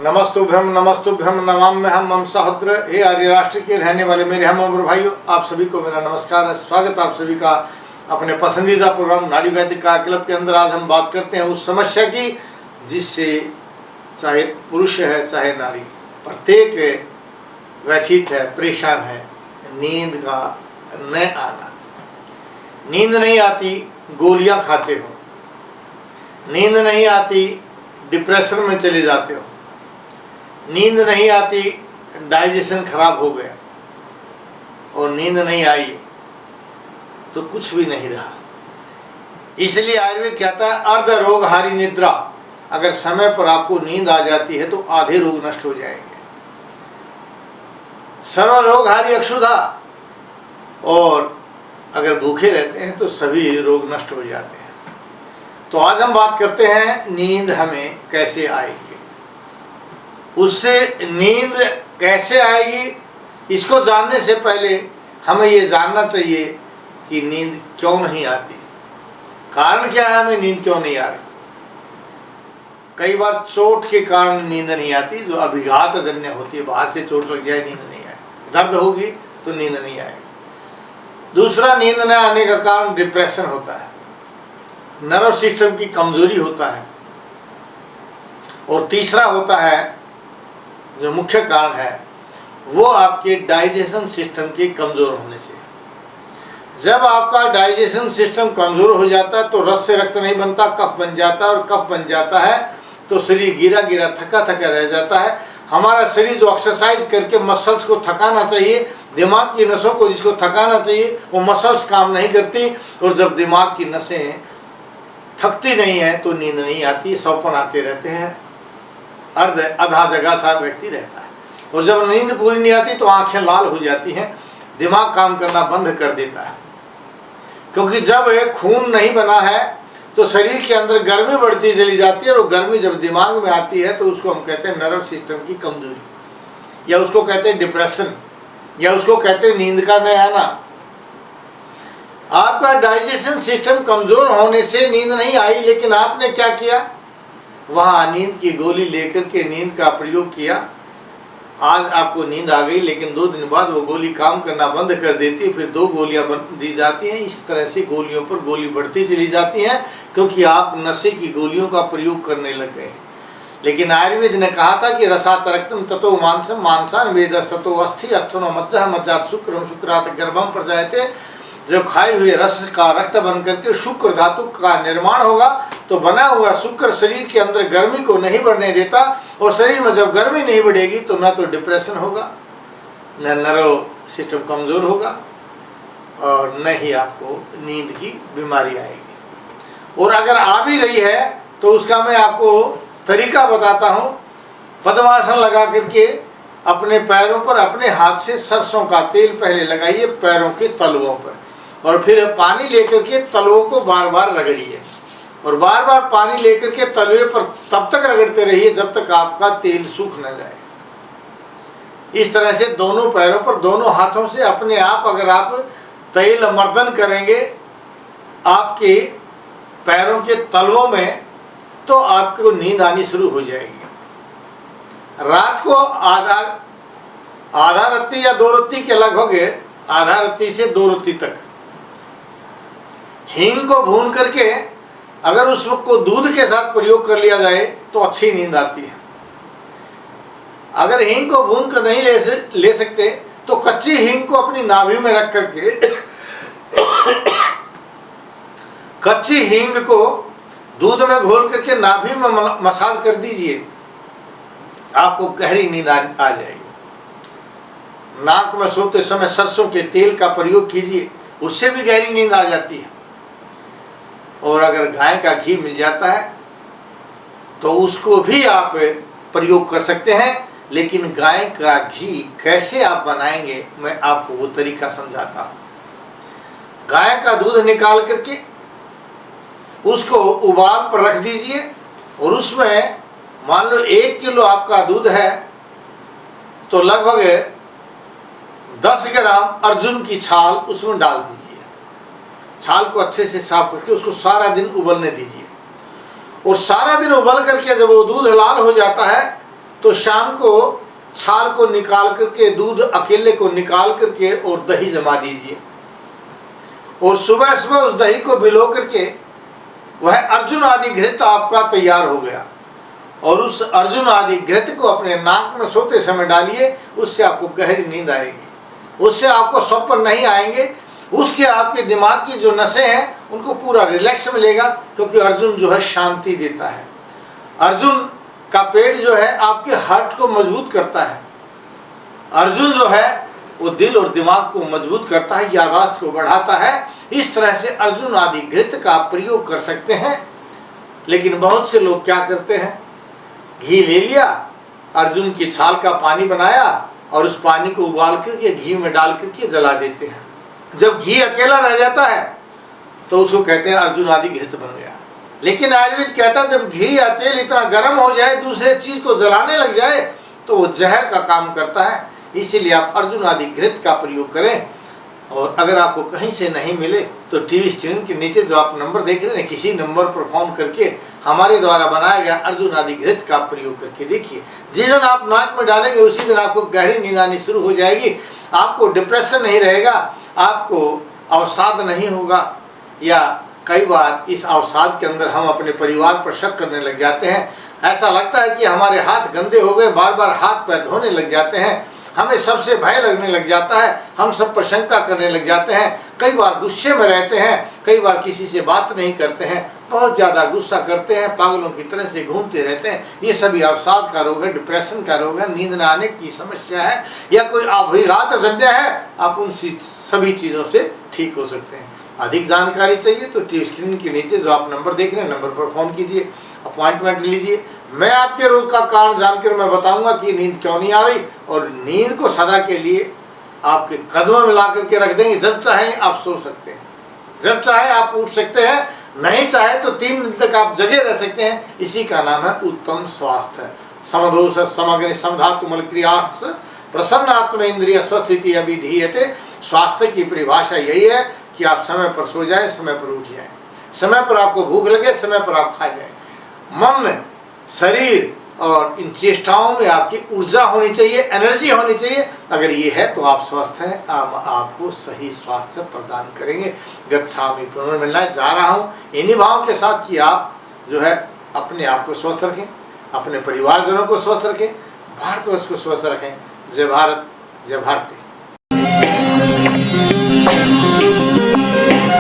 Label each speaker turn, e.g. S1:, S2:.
S1: नमस्तुभ्यम नमस्तुभ्यम नमाम्यहम मम सहद्र। हे आर्य राष्ट्र के रहने वाले मेरे हम उम्र भाइयों, आप सभी को मेरा नमस्कार है। स्वागत आप सभी का अपने पसंदीदा प्रोग्राम नाड़ी वैद्य का क्लब के अंदर। आज हम बात करते हैं उस समस्या की जिससे चाहे पुरुष है चाहे नारी, प्रत्येक व्यथित है, परेशान है। नींद का न आना। नींद नहीं आती, गोलियां खाते हो। नींद नहीं आती, डिप्रेशन में चले जाते हो। नींद नहीं आती, डाइजेशन खराब हो गया। और नींद नहीं आई तो कुछ भी नहीं रहा। इसलिए आयुर्वेद कहता है अर्ध रोगहारी निद्रा। अगर समय पर आपको नींद आ जाती है तो आधे रोग नष्ट हो जाएंगे। सर्व रोगहारी अक्षुधा। और अगर भूखे रहते हैं तो सभी रोग नष्ट हो जाते हैं। तो आज हम बात करते हैं नींद हमें कैसे आएगी। उससे नींद कैसे आएगी, इसको जानने से पहले हमें ये जानना चाहिए कि नींद क्यों नहीं आती, कारण क्या है, हमें नींद क्यों नहीं आ रही। कई बार चोट के कारण नींद नहीं आती, जो अभिघात जन्य होती है, बाहर से चोट लग जाए नींद नहीं आए, दर्द होगी तो नींद नहीं आएगी। दूसरा, नींद न आने का कारण डिप्रेशन होता है, नर्व सिस्टम की कमजोरी होता है। और तीसरा होता है, जो मुख्य कारण है, वो आपके डाइजेशन सिस्टम के कमजोर होने से। जब आपका डाइजेशन सिस्टम कमजोर हो जाता है तो रस से रक्त नहीं बनता, कफ बन जाता है। और कफ बन जाता है तो शरीर गिरा गिरा थका थका रह जाता है। हमारा शरीर जो एक्सरसाइज करके मसल्स को थकाना चाहिए, दिमाग की नसों को जिसको थकाना चाहिए, वो मसल्स काम नहीं करती। और जब दिमाग की नसें थकती नहीं है तो नींद नहीं आती, सौपन आते रहते हैं, आधा जगह सा व्यक्ति रहता है। और जब नींद पूरी नहीं आती तो आंखें लाल हो जाती हैं, दिमाग काम करना बंद कर देता है। क्योंकि जब खून नहीं बना है तो शरीर के अंदर गर्मी बढ़ती चली जाती है। और गर्मी जब दिमाग में आती है तो उसको हम कहते हैं नर्व सिस्टम की कमजोरी, या उसको कहते हैं डिप्रेशन, या उसको कहते हैं नींद का न आना। आपका डाइजेशन सिस्टम कमजोर होने से नींद नहीं आई, लेकिन आपने क्या किया, वहाँ नींद की गोली लेकर के नींद का प्रयोग किया। आज आपको नींद आ गई, लेकिन 2 दिन बाद वो गोली काम करना बंद कर देती है, फिर 2 गोलियां दी जाती हैं। इस तरह से गोलियों पर गोली बढ़ती चली जाती है, क्योंकि आप नशे की गोलियों का प्रयोग करने लग गए। लेकिन आयुर्वेद ने कहा था कि रसात रक्तम ततो मांसम मांसान वेदस ततो अस्थि अस्थनो मज्जा मज्जात शुक्रम शुक्रात गर्भम प्रजायते। जब खाए हुए रस का रक्त बन करके शुक्र धातु का निर्माण होगा तो बना हुआ शुक्र शरीर के अंदर गर्मी को नहीं बढ़ने देता। और शरीर में जब गर्मी नहीं बढ़ेगी तो न तो डिप्रेशन होगा, न नर्व सिस्टम कमजोर होगा, और न ही आपको नींद की बीमारी आएगी। और अगर आ भी गई है तो उसका मैं आपको तरीका बताता हूँ। पद्मासन लगा करके अपने पैरों पर अपने हाथ से सरसों का तेल पहले लगाइए पैरों के तलवों पर, और फिर पानी लेकर के तलवों को बार बार रगड़िए। और बार बार पानी लेकर के तलवे पर तब तक रगड़ते रहिए जब तक आपका तेल सूख न जाए। इस तरह से दोनों पैरों पर, दोनों हाथों से अपने आप अगर आप तेल मर्दन करेंगे आपके पैरों के तलवों में, तो आपको नींद आनी शुरू हो जाएगी। रात को आधा रत्ती या 2 रत्ती के लगभग, आधा रत्ती से 2 रत्ती तक हींग को भून करके अगर उसको दूध के साथ प्रयोग कर लिया जाए तो अच्छी नींद आती है। अगर हींग को भून कर नहीं ले सकते तो कच्ची हींग को अपनी नाभि में रख करके कच्ची हींग को दूध में घोल करके नाभि में मसाज कर दीजिए, आपको गहरी नींद आ जाएगी। नाक में सोते समय सरसों के तेल का प्रयोग कीजिए, उससे भी गहरी नींद आ जाती है। और अगर गाय का घी मिल जाता है तो उसको भी आप प्रयोग कर सकते हैं। लेकिन गाय का घी कैसे आप बनाएंगे, मैं आपको वो तरीका समझाता हूँ। गाय का दूध निकाल करके उसको उबाल पर रख दीजिए, और उसमें मान लो 1 किलो आपका दूध है तो लगभग 10 ग्राम अर्जुन की छाल उसमें डाल दीजिए। छाल को अच्छे से साफ करके उसको सारा दिन उबलने दीजिए। और सारा दिन उबल करके जब वो दूध लाल हो जाता है तो शाम को छाल को निकाल करके, दूध अकेले को निकाल करके और दही जमा दीजिए, और सुबह सुबह उस दही को भिगो करके वह अर्जुन आदि घृत आपका तैयार हो गया, और उस अर्जुन आदि घृत को अपने नाक में सोते समय डालिए। उससे आपको गहरी नींद आएगी, उससे आपको स्वप्न नहीं आएंगे, उसके आपके दिमाग की जो नसें हैं उनको पूरा रिलैक्स मिलेगा, क्योंकि अर्जुन जो है शांति देता है। अर्जुन का पेड़ जो है आपके हार्ट को मजबूत करता है। अर्जुन जो है वो दिल और दिमाग को मजबूत करता है, याददाश्त को बढ़ाता है। इस तरह से अर्जुन आदि घृत का प्रयोग कर सकते हैं। लेकिन बहुत से लोग क्या करते हैं, घी ले लिया, अर्जुन की छाल का पानी बनाया और उस पानी को उबाल करके घी में डाल करके जला देते हैं। जब घी अकेला रह जाता है तो उसको कहते हैं अर्जुन आदि घृत बन गया। लेकिन आयुर्वेद कहता है जब घी या तेल इतना गर्म हो जाए, दूसरे चीज को जलाने लग जाए, तो वो जहर का काम करता है। इसीलिए आप अर्जुन आदि घृत का प्रयोग करें। और अगर आपको कहीं से नहीं मिले तो टीवी स्क्रीन के नीचे जो आप नंबर देख रहे हैं, किसी नंबर पर फोन करके हमारे द्वारा बनाया गया अर्जुन आदि घृत का प्रयोग करके देखिए। जिस दिन आप नाक में डालेंगे उसी दिन आपको गहरी नींद आनी शुरू हो जाएगी। आपको डिप्रेशन नहीं रहेगा, आपको अवसाद नहीं होगा। या कई बार इस अवसाद के अंदर हम अपने परिवार पर शक करने लग जाते हैं। ऐसा लगता है कि हमारे हाथ गंदे हो गए, बार बार हाथ पैर धोने लग जाते हैं, हमें सबसे भय लगने लग जाता है, हम सब पर शंका करने लग जाते हैं, कई बार गुस्से में रहते हैं, कई बार किसी से बात नहीं करते हैं, बहुत ज़्यादा गुस्सा करते हैं, पागलों की तरह से घूमते रहते हैं। ये सभी अवसाद का रोग है, डिप्रेशन का रोग है, नींद न आने की समस्या है, या कोई अभिघात जन्य है। आप उन सभी चीज़ों से ठीक हो सकते हैं। अधिक जानकारी चाहिए तो टीवी स्क्रीन के नीचे जो आप नंबर देख रहे हैं, नंबर पर फ़ोन कीजिए, अपॉइंटमेंट लीजिए। मैं आपके रोग का कारण जानकर मैं बताऊंगा कि नींद क्यों नहीं आ रही, और नींद को सदा के लिए आपके कदमों में ला करके रख देंगे। जब चाहे आप सो सकते हैं, जब चाहे आप उठ सकते हैं, नहीं चाहे तो 3 दिन तक आप जगे रह सकते हैं। इसी का नाम है उत्तम स्वास्थ्य। समदोष समग्र समधातु मलक्रियास प्रसन्न आत्म इंद्रिय स्वस्थिति अभिधीयते। स्वास्थ्य की परिभाषा यही है कि आप समय पर सो जाए, समय पर उठ जाए, समय पर आपको भूख लगे, समय पर आप खा जाए। मन, शरीर और इन चेष्टाओं में आपकी ऊर्जा होनी चाहिए, एनर्जी होनी चाहिए। अगर ये है तो आप स्वस्थ हैं, आप आपको सही स्वास्थ्य प्रदान करेंगे। गच्छामि पुनर्मिलनाय, जा रहा हूँ इन्हीं भाव के साथ कि आप जो है अपने आप को स्वस्थ रखें, अपने परिवारजनों को स्वस्थ रखें, भारतवर्ष को स्वस्थ रखें। जय भारत, जय भारत।